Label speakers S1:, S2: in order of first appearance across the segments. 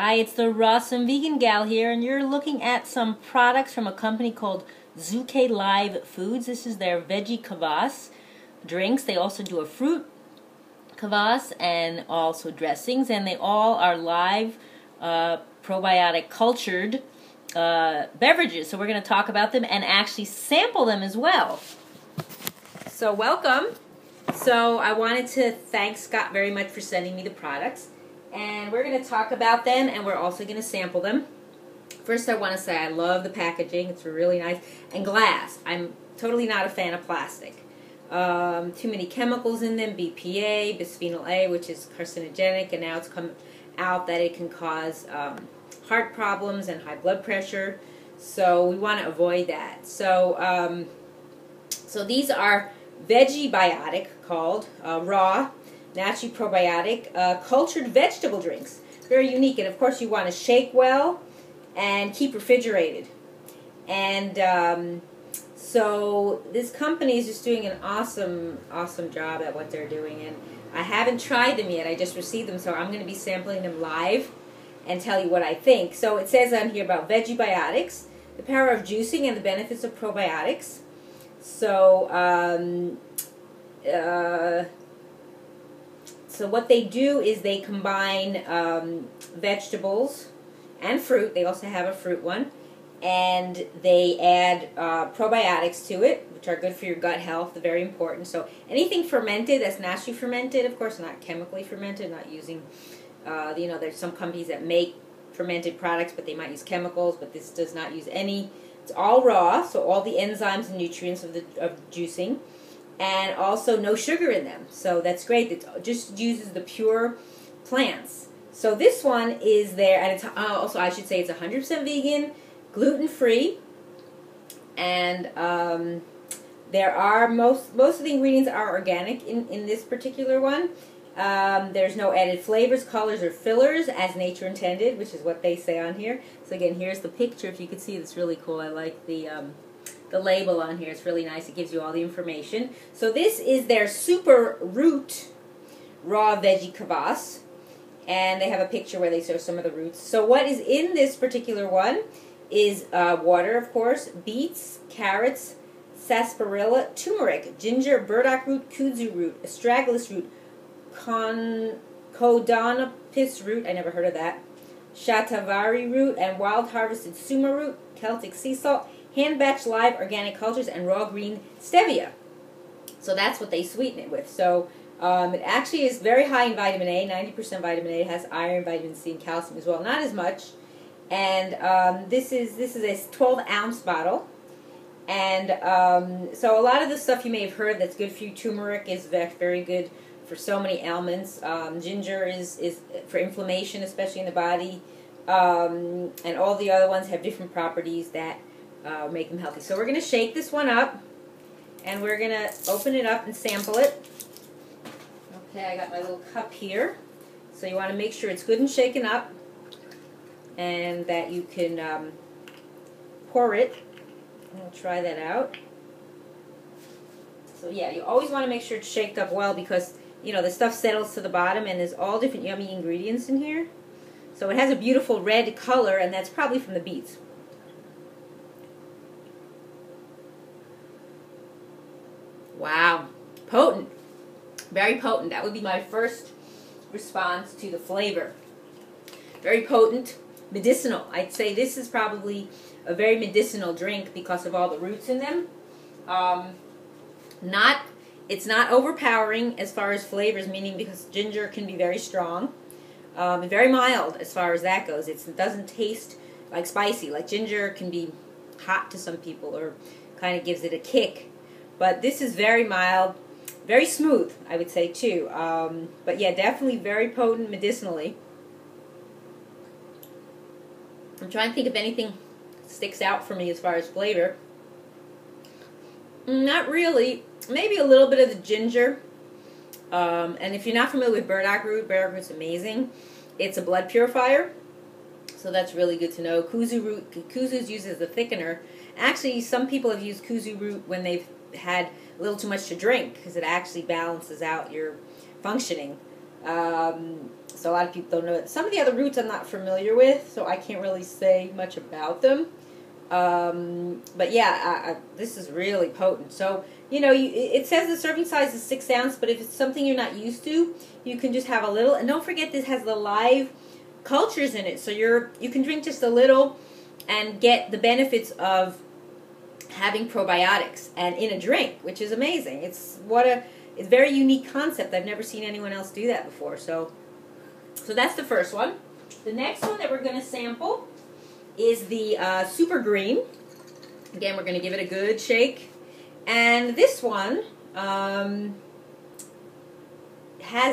S1: Hi, it's the Rawesome Vegan Gal here, and you're looking at some products from a company called Zukay Live Foods. This is their Veggie Kvass drinks. They also do a fruit Kvass and also dressings, and they all are live probiotic cultured beverages. So we're going to talk about them and actually sample them as well. So welcome. So I wanted to thank Scott very much for sending me the products. And we're going to talk about them, and we're also going to sample them. First, I want to say I love the packaging. It's really nice. And glass. I'm totally not a fan of plastic. Too many chemicals in them. BPA, bisphenol A, which is carcinogenic, and now it's come out that it can cause heart problems and high blood pressure. So we want to avoid that. So, so these are Veggie Biotic, called raw, naturally probiotic, cultured vegetable drinks. Very unique, and of course you want to shake well and keep refrigerated. And so this company is just doing an awesome job at what they're doing, and I haven't tried them yet. I just received them, so I'm going to be sampling them live and tell you what I think. So it says on here about Veggie Biotics, the power of juicing and the benefits of probiotics. So so what they do is they combine vegetables and fruit. They also have a fruit one. And they add probiotics to it, which are good for your gut health, very important. So anything fermented that's naturally fermented, of course not chemically fermented, not using, there's some companies that make fermented products, but they might use chemicals, but this does not use any. It's all raw, so all the enzymes and nutrients of juicing. And also no sugar in them, so that's great. It just uses the pure plants. So this one is there, and it's also, I should say, it's 100% vegan, gluten-free, and there are most of the ingredients are organic in this particular one. There's no added flavors, colors, or fillers as nature intended, which is what they say on here. So again, here's the picture. If you can see, it's really cool. I like the label on here. It's really nice. It gives you all the information. So this is their Super Root Raw Veggie Kvass, and they have a picture where they show some of the roots. So what is in this particular one is water, of course, beets, carrots, sarsaparilla, turmeric, ginger, burdock root, kudzu root, astragalus root, codonopis root, I never heard of that, shatavari root, and wild harvested suma root, Celtic sea salt, hand-batch live organic cultures, and raw green stevia. So that's what they sweeten it with. So it actually is very high in vitamin A, 90% vitamin A. It has iron, vitamin C, and calcium as well. Not as much. And this is a 12-ounce bottle. And so a lot of the stuff you may have heard that's good for you. Turmeric is very good for so many ailments. Ginger is for inflammation, especially in the body. And all the other ones have different properties that make them healthy. So we're going to shake this one up, and we're going to open it up and sample it. Okay, I got my little cup here. So you want to make sure it's good and shaken up, and that you can pour it. We'll try that out. So yeah, you always want to make sure it's shaked up well, because the stuff settles to the bottom, and there's all different yummy ingredients in here. So it has a beautiful red color, and that's probably from the beets. Wow, potent, very potent. That would be my first response to the flavor. Very potent, medicinal. I'd say this is probably a very medicinal drink because of all the roots in them. It's not overpowering as far as flavors, meaning because ginger can be very strong. Very mild as far as that goes. It doesn't taste like spicy. Like ginger can be hot to some people, or kind of gives it a kick. But this is very mild, very smooth, I would say, too. But yeah, definitely very potent medicinally. I'm trying to think if anything sticks out for me as far as flavor. Not really. Maybe a little bit of the ginger. And if you're not familiar with burdock root's amazing. It's a blood purifier, so that's really good to know. Kuzu is used as a thickener. Actually, some people have used kuzu root when they've had a little too much to drink, because it actually balances out your functioning. So a lot of people don't know it. Some of the other roots I'm not familiar with, so I can't really say much about them. But yeah, this is really potent. So, you know, it says the serving size is 6 ounces, but if it's something you're not used to, you can just have a little. And don't forget, this has the live cultures in it, so you can drink just a little and get the benefits of having probiotics and in a drink, which is amazing. It's a very unique concept. I've never seen anyone else do that before. So that's the first one. The next one that we're going to sample is the Super Green. Again, we're going to give it a good shake. And this one has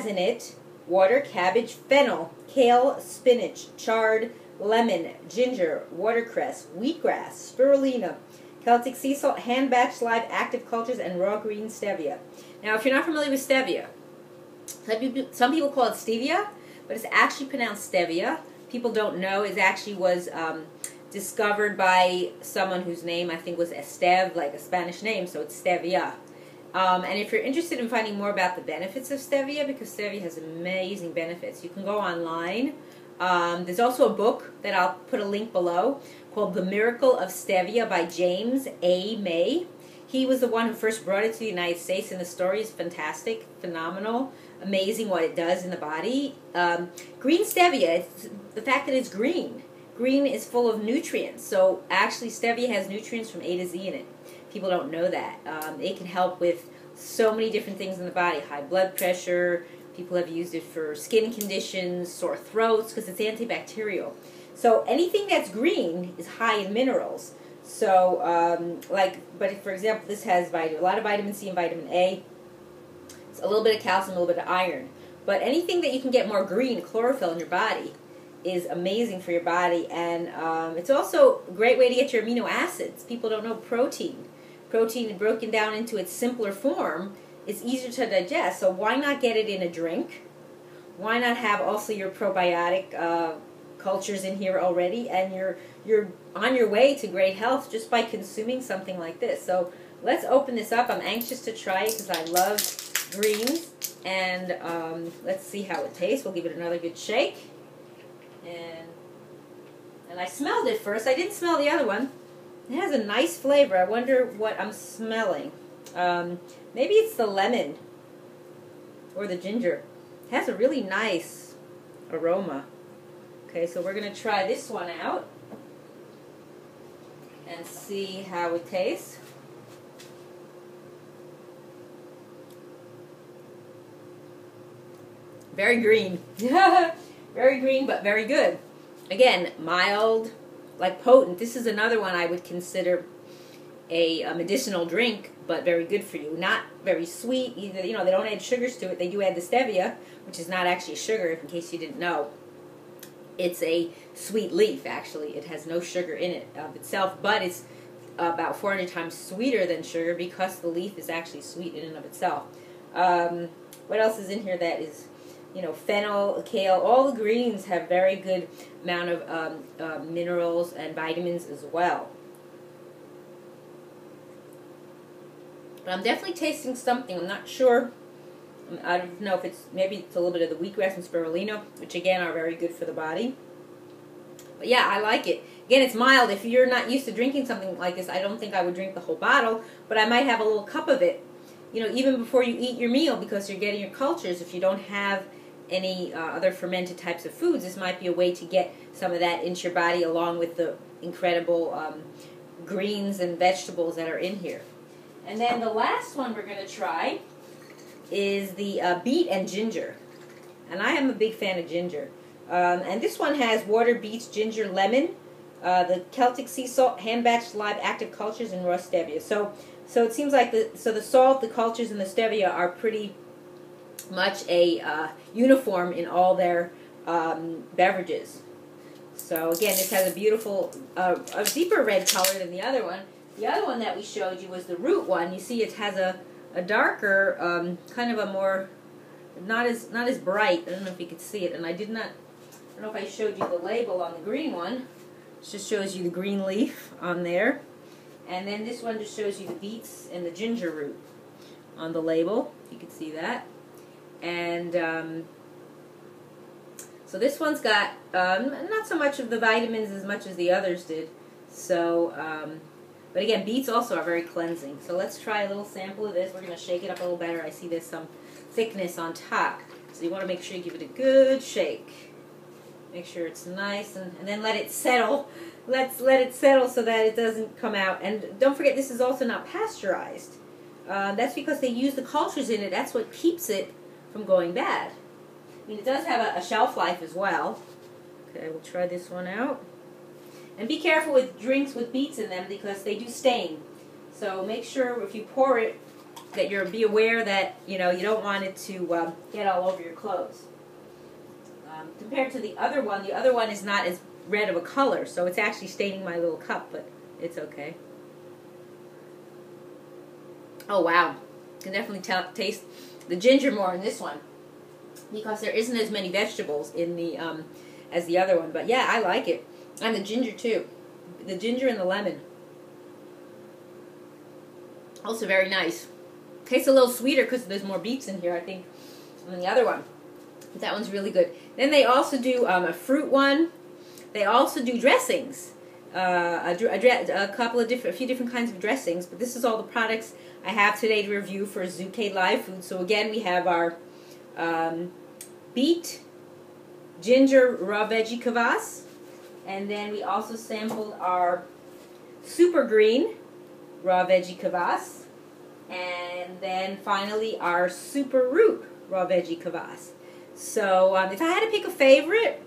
S1: in it water, cabbage, fennel, kale, spinach, chard, lemon, ginger, watercress, wheatgrass, spirulina, Celtic sea salt, hand-batched live active cultures, and raw green stevia. Now, if you're not familiar with stevia, some people call it stevia, but it's actually pronounced stevia. People don't know. It actually was discovered by someone whose name I think was Esteve, like a Spanish name, so it's stevia. And if you're interested in finding more about the benefits of stevia, because stevia has amazing benefits, you can go online. There's also a book that I'll put a link below called The Miracle of Stevia by James A. May. He was the one who first brought it to the United States, and the story is fantastic, phenomenal, amazing what it does in the body. Green stevia, the fact that it's green. Green is full of nutrients, so actually stevia has nutrients from A to Z in it. People don't know that. It can help with so many different things in the body, high blood pressure. People have used it for skin conditions, sore throats, because it's antibacterial. So anything that's green is high in minerals. So, but if, for example, this has a lot of vitamin C and vitamin A. It's a little bit of calcium, a little bit of iron. But anything that you can get more green, chlorophyll in your body, is amazing for your body. And it's also a great way to get your amino acids. People don't know protein. Protein broken down into its simpler form is easier to digest. So why not get it in a drink? Why not have also your probiotic cultures in here already, and you're on your way to great health just by consuming something like this. So let's open this up. I'm anxious to try it because I love greens, and let's see how it tastes. We'll give it another good shake. And I smelled it first. I didn't smell the other one. It has a nice flavor. I wonder what I'm smelling. Maybe it's the lemon or the ginger. It has a really nice aroma. Okay, so we're going to try this one out and see how it tastes. Very green. Very green, but very good. Again, mild, like potent. This is another one I would consider a medicinal drink, but very good for you. Not very sweet. Either, you know, they don't add sugars to it. They do add the stevia, which is not actually sugar, in case you didn't know. It's a sweet leaf, actually. It has no sugar in it of itself, but it's about 400 times sweeter than sugar because the leaf is actually sweet in and of itself. What else is in here that is, you know, fennel, kale, all the greens have very good amount of minerals and vitamins as well. But I'm definitely tasting something. I'm not sure. I don't know if maybe it's a little bit of the wheatgrass and spirulina, which again are very good for the body. But yeah, I like it. Again, it's mild. If you're not used to drinking something like this, I don't think I would drink the whole bottle, but I might have a little cup of it, you know, even before you eat your meal, because you're getting your cultures. If you don't have any other fermented types of foods, this might be a way to get some of that into your body along with the incredible greens and vegetables that are in here. And then the last one we're going to try is the beet and ginger. And I am a big fan of ginger. And this one has water, beets, ginger, lemon, the Celtic sea salt, hand-batched live active cultures, and raw stevia. So it seems like the salt, the cultures, and the stevia are pretty much a uniform in all their beverages. So again, this has a beautiful, a deeper red color than the other one. The other one that we showed you was the root one. You see it has a darker, kind of a more, not as bright. I don't know if you could see it. And I don't know if I showed you the label on the green one. It just shows you the green leaf on there. And then this one just shows you the beets and the ginger root on the label. You can see that. And So this one's got not so much of the vitamins as much as the others did. So, but again, beets also are very cleansing. So let's try a little sample of this. We're going to shake it up a little better. I see there's some thickness on top. So you want to make sure you give it a good shake. Make sure it's nice, and then let it settle. Let's let it settle so that it doesn't come out. And don't forget, this is also not pasteurized. That's because they use the cultures in it. That's what keeps it from going bad. I mean, it does have a shelf life as well. Okay, we'll try this one out. And be careful with drinks with beets in them because they do stain. So make sure if you pour it that be aware that you don't want it to get all over your clothes. Compared to the other one is not as red of a color, so it's actually staining my little cup, but it's okay. Oh wow, you can definitely taste the ginger more in this one because there isn't as many vegetables in the as the other one. But yeah, I like it, and the ginger too, the ginger and the lemon. Also very nice. Tastes a little sweeter because there's more beets in here, I think, than the other one. But that one's really good. Then they also do a fruit one. They also do dressings. A few different kinds of dressings. But this is all the products I have today to review for Zukay Live Food. So again, we have our beet, ginger, raw veggie kvass. And then we also sampled our super green raw veggie kvass. And then finally our super root raw veggie kvass. So if I had to pick a favorite,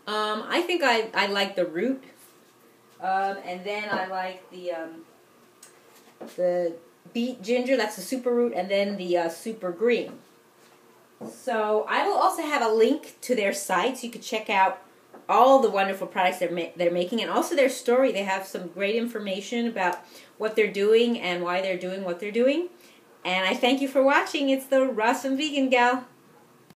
S1: I think I like the root, and then I like the beet ginger. That's the super root, and then the super green. So I will also have a link to their site so you could check out all the wonderful products they're making, and also their story. They have some great information about what they're doing and why they're doing what they're doing. And I thank you for watching. It's the Awesome Vegan Gal.